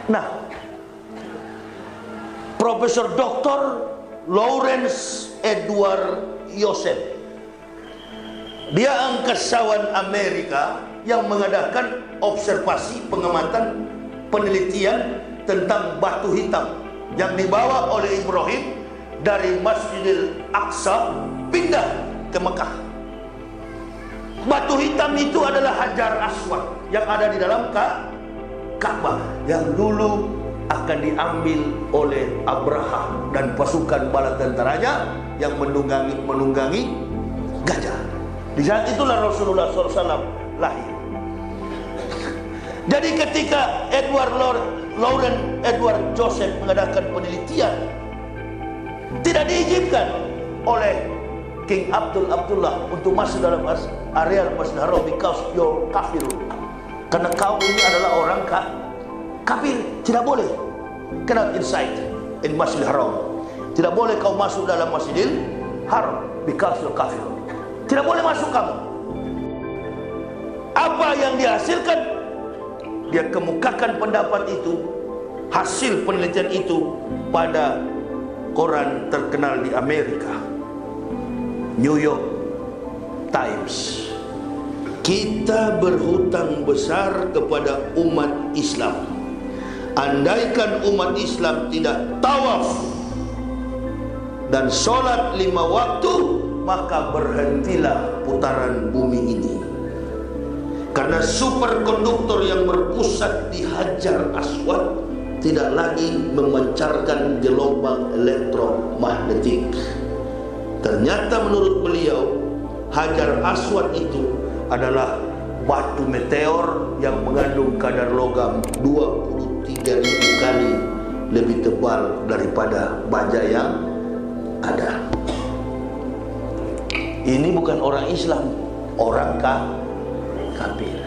Nah, Profesor Dr. Lawrence Edward Joseph, dia angkasawan Amerika yang mengadakan observasi, pengamatan, penelitian tentang batu hitam yang dibawa oleh Ibrahim dari Masjidil Aqsa pindah ke Mekah. Batu hitam itu adalah Hajar Aswad yang ada di dalam Ka'bah, yang dulu akan diambil oleh Abraha dan pasukan bala tentaranya yang menunggangi gajah. Di saat itulah Rasulullah SAW lahir. Jadi ketika Lawrence Edward Joseph mengadakan penelitian, tidak diizinkan oleh King Abdullah untuk masuk dalam area Masjidil Haram because you're kafir. Karena kau ini adalah orang kafir, tidak boleh. Cannot inside in Masjidil Haram. Tidak boleh kau masuk dalam Masjidil Haram because you're kafir. Tidak boleh masuk kamu. Apa yang dihasilkan? Dia kemukakan pendapat itu, hasil penelitian itu pada koran terkenal di Amerika, New York Times. Kita berhutang besar kepada umat Islam. Andaikan umat Islam tidak tawaf dan sholat 5 waktu, maka berhentilah putaran bumi ini. Karena superkonduktor yang berpusat di Hajar Aswad tidak lagi memancarkan gelombang elektromagnetik. Ternyata menurut beliau, Hajar Aswad itu adalah batu meteor yang mengandung kadar logam 23.000 kali lebih tebal daripada baja yang ada. Ini bukan orang Islam, orang kafir.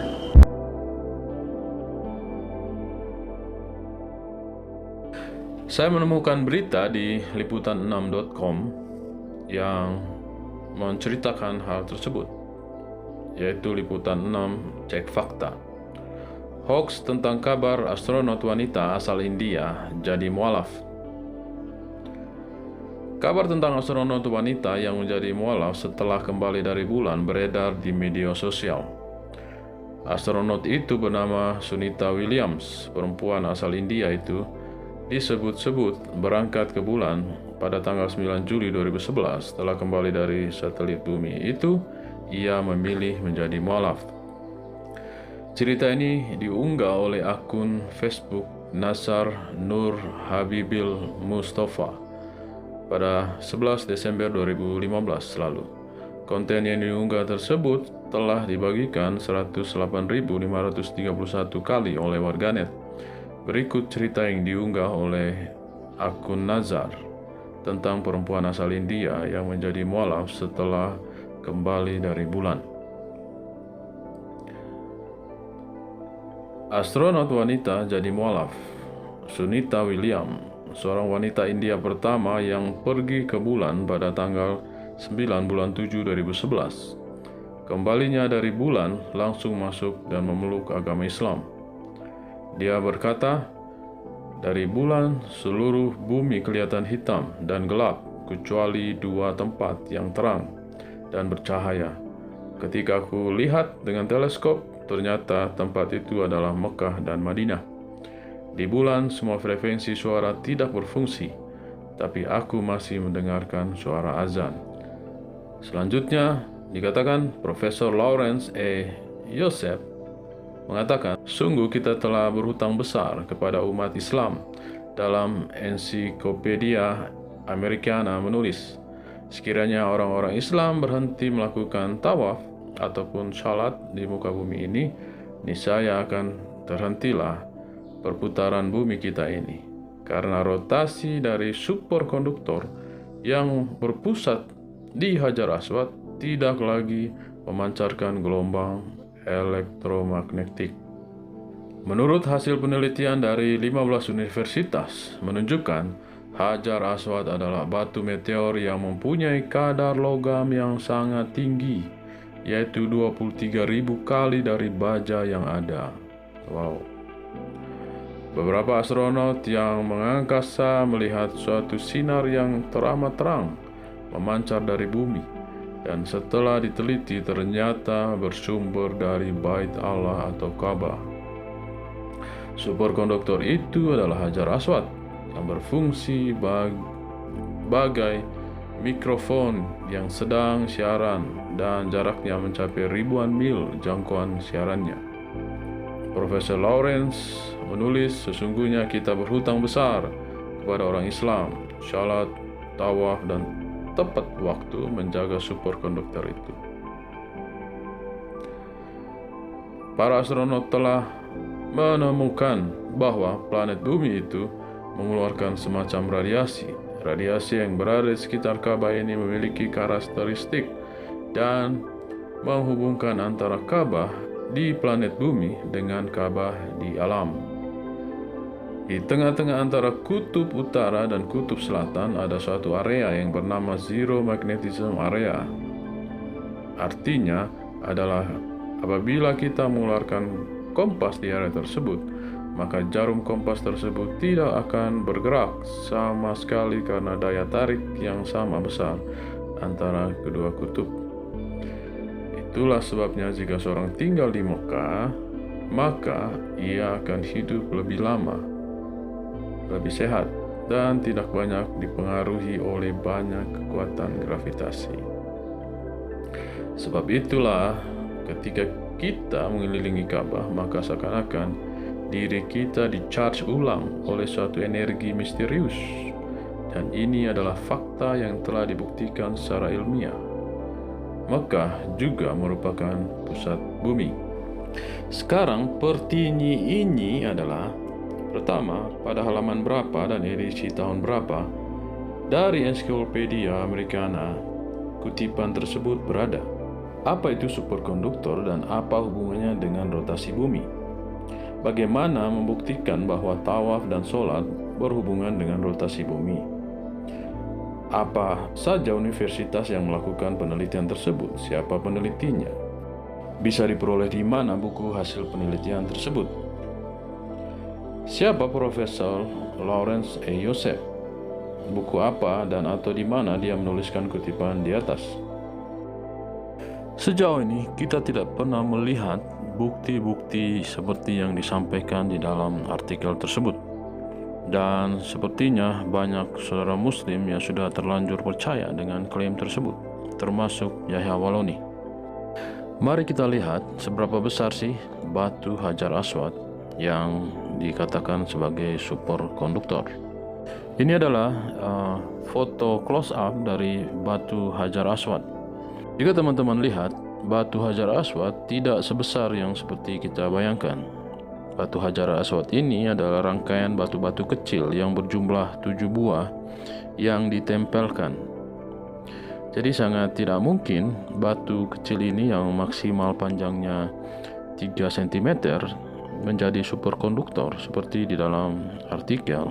Saya menemukan berita di liputan6.com yang menceritakan hal tersebut, yaitu Liputan 6 Cek Fakta. Hoax tentang kabar astronot wanita asal India jadi mualaf. Kabar tentang astronot wanita yang menjadi mualaf setelah kembali dari bulan beredar di media sosial. Astronot itu bernama Sunita Williams. Perempuan asal India itu disebut-sebut berangkat ke bulan pada tanggal 9 Juli 2011. Setelah kembali dari satelit bumi itu, ia memilih menjadi mualaf. Cerita ini diunggah oleh akun Facebook Nasar Nur Habibil Mustafa pada 11 Desember 2015 lalu. Konten yang diunggah tersebut telah dibagikan 108.531 kali oleh warganet. Berikut cerita yang diunggah oleh akun Nazar tentang perempuan asal India yang menjadi mualaf setelah kembali dari bulan. Astronot wanita jadi mualaf. Sunita Williams, seorang wanita India pertama yang pergi ke bulan pada tanggal 9 bulan 7 2011. Kembalinya dari bulan langsung masuk dan memeluk agama Islam. Dia berkata, "Dari bulan seluruh bumi kelihatan hitam dan gelap kecuali 2 tempat yang terang dan bercahaya. Ketika aku lihat dengan teleskop, ternyata tempat itu adalah Mekah dan Madinah. Di bulan semua frekuensi suara tidak berfungsi, tapi aku masih mendengarkan suara azan." Selanjutnya dikatakan Profesor Lawrence Joseph mengatakan, "Sungguh kita telah berhutang besar kepada umat Islam." Dalam Ensiklopedia Americana menulis, "Sekiranya orang-orang Islam berhenti melakukan tawaf ataupun salat di muka bumi ini, niscaya akan terhentilah perputaran bumi kita ini, karena rotasi dari superkonduktor yang berpusat di Hajar Aswad tidak lagi memancarkan gelombang elektromagnetik." Menurut hasil penelitian dari 15 universitas menunjukkan Hajar Aswad adalah batu meteor yang mempunyai kadar logam yang sangat tinggi, yaitu 23.000 kali dari baja yang ada. Wow. Beberapa astronot yang mengangkasa melihat suatu sinar yang teramat terang memancar dari bumi, dan setelah diteliti ternyata bersumber dari Bait Allah atau Ka'bah. Superkonduktor itu adalah Hajar Aswad yang berfungsi bagai mikrofon yang sedang siaran dan jaraknya mencapai ribuan mil jangkauan siarannya. Profesor Lawrence menulis, sesungguhnya kita berhutang besar kepada orang Islam, salat, tawaf, dan tepat waktu menjaga superkonduktor itu. Para astronot telah menemukan bahwa planet bumi itu mengeluarkan semacam radiasi. Radiasi yang berada di sekitar Ka'bah ini memiliki karakteristik dan menghubungkan antara Ka'bah di planet bumi dengan Ka'bah di alam. Di tengah-tengah antara kutub utara dan kutub selatan ada suatu area yang bernama Zero Magnetism Area. Artinya adalah apabila kita mengeluarkan kompas di area tersebut, maka jarum kompas tersebut tidak akan bergerak sama sekali karena daya tarik yang sama besar antara kedua kutub. Itulah sebabnya jika seorang tinggal di Mekah, maka ia akan hidup lebih lama, lebih sehat, dan tidak banyak dipengaruhi oleh banyak kekuatan gravitasi. Sebab itulah ketika kita mengelilingi Ka'bah, maka seakan-akan diri kita di-charge ulang oleh suatu energi misterius, dan ini adalah fakta yang telah dibuktikan secara ilmiah. Mekah juga merupakan pusat bumi. Sekarang pertanyaan ini adalah, pertama, pada halaman berapa dan edisi tahun berapa dari Ensiklopedia Americana kutipan tersebut berada? Apa itu superkonduktor dan apa hubungannya dengan rotasi bumi? Bagaimana membuktikan bahwa tawaf dan sholat berhubungan dengan rotasi bumi? Apa saja universitas yang melakukan penelitian tersebut? Siapa penelitinya? Bisa diperoleh di mana buku hasil penelitian tersebut? Siapa Profesor Lawrence A. Joseph? Buku apa dan atau di mana dia menuliskan kutipan di atas? Sejauh ini kita tidak pernah melihat bukti-bukti seperti yang disampaikan di dalam artikel tersebut. Dan sepertinya banyak saudara muslim yang sudah terlanjur percaya dengan klaim tersebut, termasuk Yahya Waloni. Mari kita lihat seberapa besar sih batu Hajar Aswad yang dikatakan sebagai superkonduktor. Ini adalah foto close up dari batu Hajar Aswad. Jika teman-teman lihat, batu Hajar Aswad tidak sebesar yang seperti kita bayangkan. Batu Hajar Aswad ini adalah rangkaian batu-batu kecil yang berjumlah 7 buah yang ditempelkan. Jadi sangat tidak mungkin batu kecil ini yang maksimal panjangnya 3 cm menjadi superkonduktor seperti di dalam artikel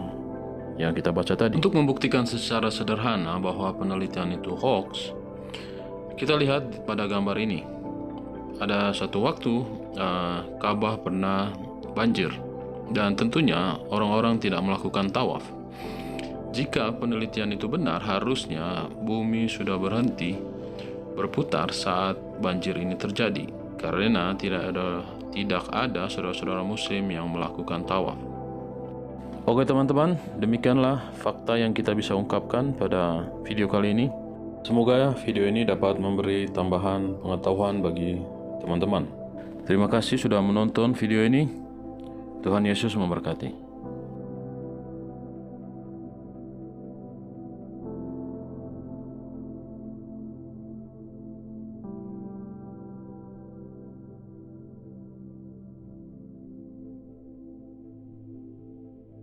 yang kita baca tadi. Untuk membuktikan secara sederhana bahwa penelitian itu hoax, kita lihat pada gambar ini. Ada satu waktu Ka'bah pernah banjir, dan tentunya orang-orang tidak melakukan tawaf. Jika penelitian itu benar, harusnya bumi sudah berhenti berputar saat banjir ini terjadi, karena tidak ada saudara-saudara muslim yang melakukan tawaf. Oke teman-teman, demikianlah fakta yang kita bisa ungkapkan pada video kali ini. Semoga video ini dapat memberi tambahan pengetahuan bagi teman-teman. Terima kasih sudah menonton video ini. Tuhan Yesus memberkati.